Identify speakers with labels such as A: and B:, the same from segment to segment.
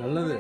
A: நல்லது.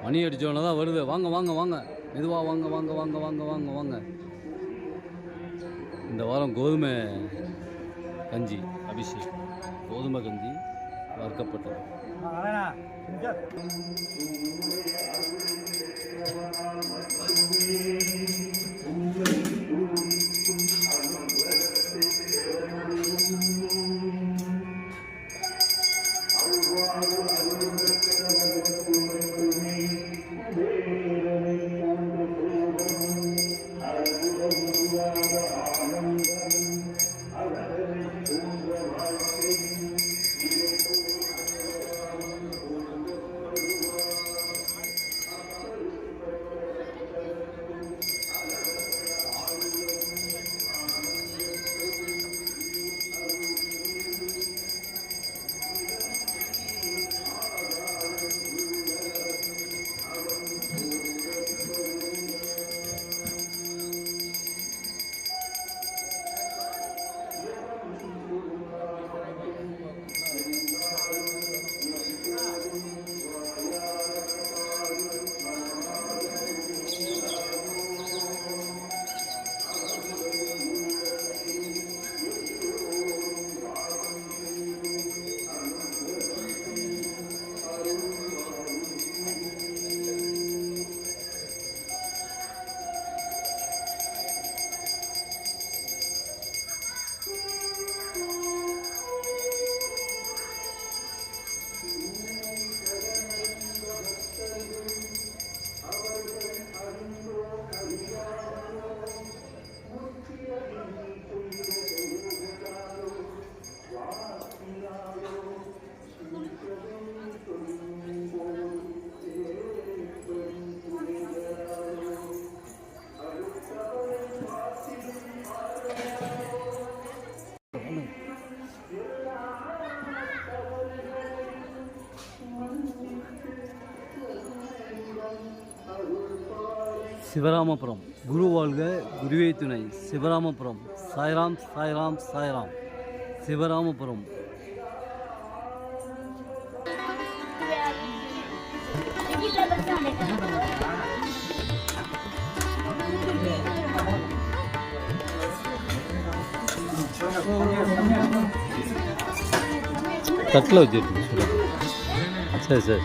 A: மணி அடிச்சோன்னு தான் வருது. வாங்க வாங்க வாங்க, மெதுவாக வாங்க வாங்க வாங்க வாங்க வாங்க வாங்க. இந்த வாரம் கோதுமை கஞ்சி அபிஷேக், கோதுமை கஞ்சி வறுக்கப்பட்டது. சிவராமபுரம். குரு வாழ்க, குருவே துணை. சிவராமபுரம். சாய்ராம் சாய்ராம் சாய்ராம். சிவராமபுரம். தட்டில் வச்சுருக்கு. சரி சரி.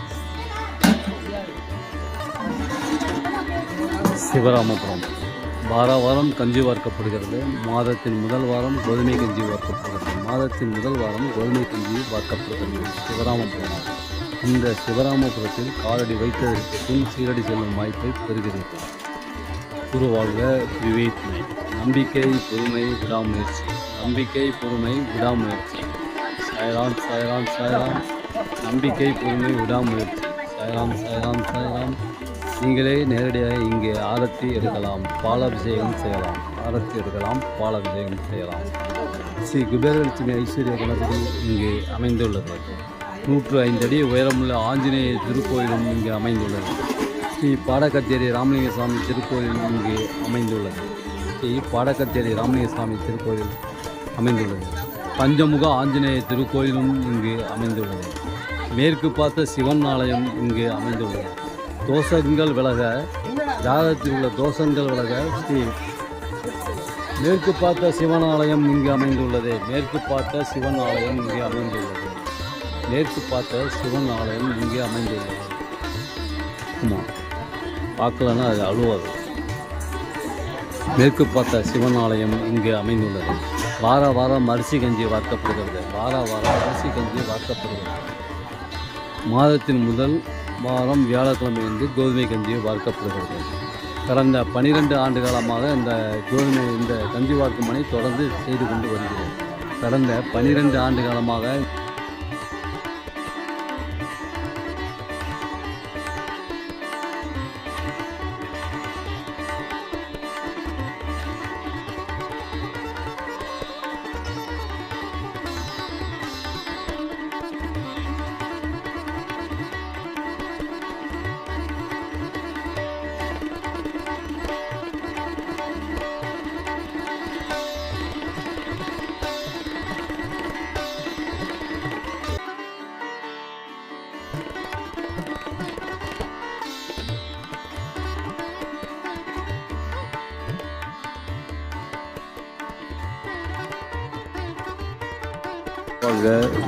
A: சிவராமபுரம் வார வாரம் கஞ்சி வார்க்கப்படுகிறது. மாதத்தின் முதல் வாரம் கோதுமை கஞ்சி வார்க்கப்படுகிறது. மாதத்தின் முதல் வாரம் கோதுமை கஞ்சி வார்க்கப்படுகிறது. சிவராமபுரம். இந்த சிவராமபுரத்தில் காலடி வைத்ததற்கு பின் சீரடி செல்லும் வாய்ப்பை பெறுகிறீர்கள். குரு வாழ்க, குருவே துணை. நம்பிக்கை, பொறுமை, விடாமுயற்சி. நம்பிக்கை, பொறுமை, விடாமுயற்சி. சாய்ராம், சாய்ராம், சாய்ராம். நம்பிக்கை, பொறுமை, விடாமுயற்சி. சாய்ராம், சாய்ராம், சாய்ராம். நீங்களே நேரடியாக இங்கே ஆரத்தி எடுக்கலாம், பாலாபிஷேகம் செய்யலாம். ஆரத்தி எடுக்கலாம், பாலாபிஷேகம் செய்யலாம். ஸ்ரீ குபேரலட்சுமி ஐஸ்வர்ய கணபதி இங்கே அமைந்துள்ளது. 105 அடி உயரமுள்ள ஆஞ்சநேய திருக்கோயிலும் இங்கு அமைந்துள்ளது. ஸ்ரீ பாடக்கச்சேரி ராமலிங்க சுவாமி திருக்கோயில் இங்கு அமைந்துள்ளது. ஸ்ரீ பாடக்கச்சேரி ராமலிங்க சுவாமி திருக்கோயில் அமைந்துள்ளது. பஞ்சமுக ஆஞ்சநேய திருக்கோயிலும் இங்கு அமைந்துள்ளது. மேற்கு பார்த்த சிவன் ஆலயம் இங்கு அமைந்துள்ளது. தோஷங்கள் விலக, ஜாதகத்தில் உள்ள தோஷங்கள் விலக ஸ்ரீ மேற்கு பார்த்த சிவன் ஆலயம் இங்கு அமைந்துள்ளது. மேற்கு பார்த்த சிவன் ஆலயம் இங்கே அமைந்துள்ளது. மேற்கு பார்த்த சிவன் ஆலயம் இங்கே அமைந்துள்ளது. ஆமாம், பார்க்கலன்னா அது அழுவாது. மேற்கு பார்த்த சிவன் ஆலயம் இங்கு அமைந்துள்ளது. வார வாரம் அரிசி கஞ்சி வார்க்கப்படுகிறது. வார வாரம் அரிசி கஞ்சி வார்க்கப்படுகிறது. மாதத்தின் முதல் வாரம் வியாழக்கிழமை வந்து கோதுமை கஞ்சி வார்க்கப்படுகிறது. கடந்த 12 ஆண்டு காலமாக இந்த கஞ்சி வார்க்கும் பணி தொடர்ந்து செய்து கொண்டு வருகிறோம். கடந்த 12 ஆண்டு காலமாக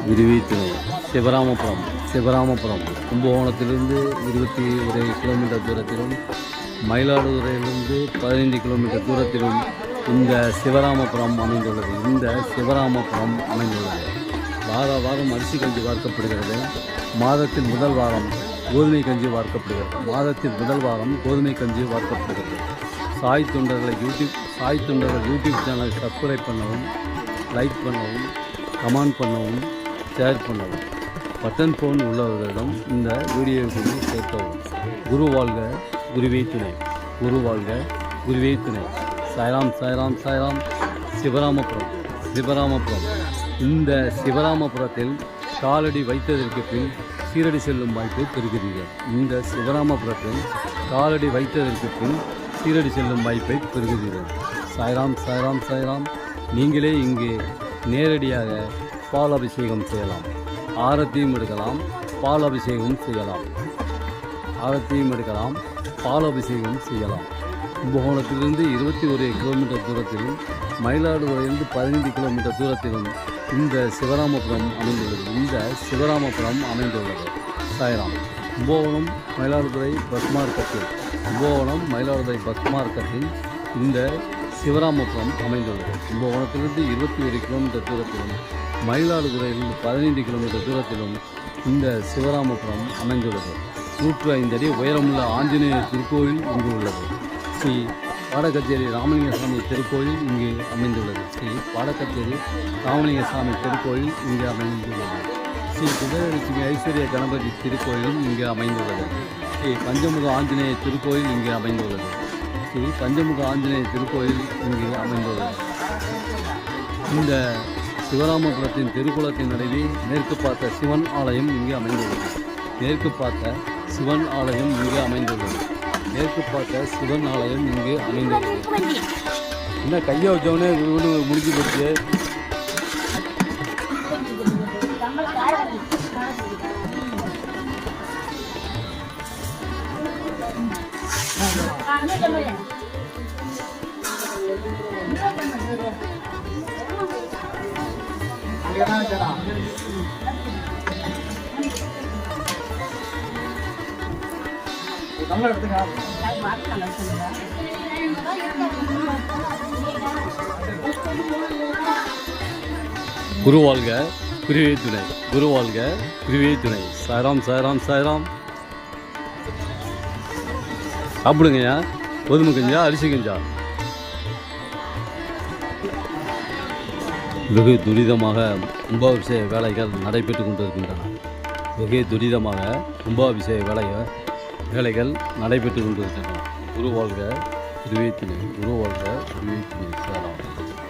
A: விரிவி துணை. சிவராமபுரம் கும்பகோணத்திலிருந்து 21 கிலோமீட்டர் தூரத்திலும், மயிலாடுதுறையிலிருந்து 15 கிலோமீட்டர் தூரத்திலும் இந்த சிவராமபுரம் அமைந்துள்ளது. இந்த சிவராமபுரம் அமைந்துள்ளது. வார வாரம் அரிசி கஞ்சி வார்க்கப்படுகிறது. மாதத்தில் முதல் வாரம் கோதுமை கஞ்சி வார்க்கப்படுகிறது. மாதத்தில் முதல் வாரம் கோதுமை கஞ்சி வார்க்கப்படுகிறது. சாய் தொண்டர்கள் யூடியூப் சேனலை சப்ஸ்கிரைப் பண்ணவும், லைக் பண்ணவும், கமெண்ட் பண்ணவும், ஷேர் பண்ணவும். பட்டன் ஃபோன் உள்ளவர்களிடம் இந்த வீடியோவை சேர்க்கவும். குரு வாழ்க, குருவே துணை. குரு வாழ்க, குருவே துணை. சாய்ராம், சாய்ராம், சாய்ராம். சிவராமபுரம். இந்த சிவராமபுரத்தில் காலடி வைத்ததற்கு பின் சீரடி செல்லும் வாய்ப்பை பெறுகிறீர்கள். இந்த சிவராமபுரத்தில் காலடி வைத்ததற்கு பின் சீரடி செல்லும் வாய்ப்பை பெறுகிறீர்கள். சாய்ராம், சாய்ராம், சாய்ராம். நீங்களே இங்கே நேரடியாக பால் அபிஷேகம் செய்யலாம். ஆரத்தியும் எடுக்கலாம், பால் அபிஷேகம் செய்யலாம். கும்பகோணத்திலிருந்து 21 கிலோமீட்டர் தூரத்திலும், மயிலாடுதுறையிலிருந்து 15 கிலோமீட்டர் தூரத்திலும் இந்த சிவராமபுரம் அமைந்துள்ளது. இந்த சிவராமபுரம் அமைந்துள்ளது. சாய்ராம். கும்பகோணம் மயிலாடுதுறை பஸ் மார்க்கத்தில் இந்த சிவராமபுரம் அமைந்துள்ளது. கும்பகோணத்திலிருந்து 21 கிலோமீட்டர் தூரத்திலும், மயிலாடுதுறையிலிருந்து 15 கிலோமீட்டர் தூரத்திலும் இந்த சிவராமபுரம் அமைந்துள்ளது. 105 அடி உயரமுள்ள ஆஞ்சநேய திருக்கோயில் இங்கு உள்ளது. ஸ்ரீ பாடக்கச்சேரி ராமலிங்க சுவாமி திருக்கோயில் இங்கு அமைந்துள்ளது. ஸ்ரீ குபேரலட்சுமி ஐஸ்வர்ய கணபதி திருக்கோயிலும் இங்கு அமைந்துள்ளது. ஸ்ரீ பஞ்சமுக ஆஞ்சநேய திருக்கோயில் இங்கு அமைந்துள்ளது. இந்த சிவராமபுரத்தின் திருக்குளத்தின் நடுவே மேற்கு பார்த்த சிவன் ஆலயம் இங்கே அமைந்துள்ளது. என்ன கையை வச்சவொடனே முடிஞ்சு போச்சு.
B: தமிழ் எடுத்துக்க
A: குரு வாழ்க குருவே துணை, குரு வாழ்க குருவே துணை. சாய்ராம் சாய்ராம் சாய்ராம். சாப்பிடுங்கய்யா. கோதுமை கஞ்சா அரிசி கஞ்சா? வெகு துரிதமாக கும்பாபிஷேக வேலைகள் நடைபெற்று கொண்டிருக்கின்றன. வெகு துரிதமாக கும்பாபிஷேக வேலைகள் நடைபெற்று கொண்டிருக்கின்றன. குரு வாழ்க குருவே துணை, குரு வாழ்க குருவே துணை. சாய்ராம்.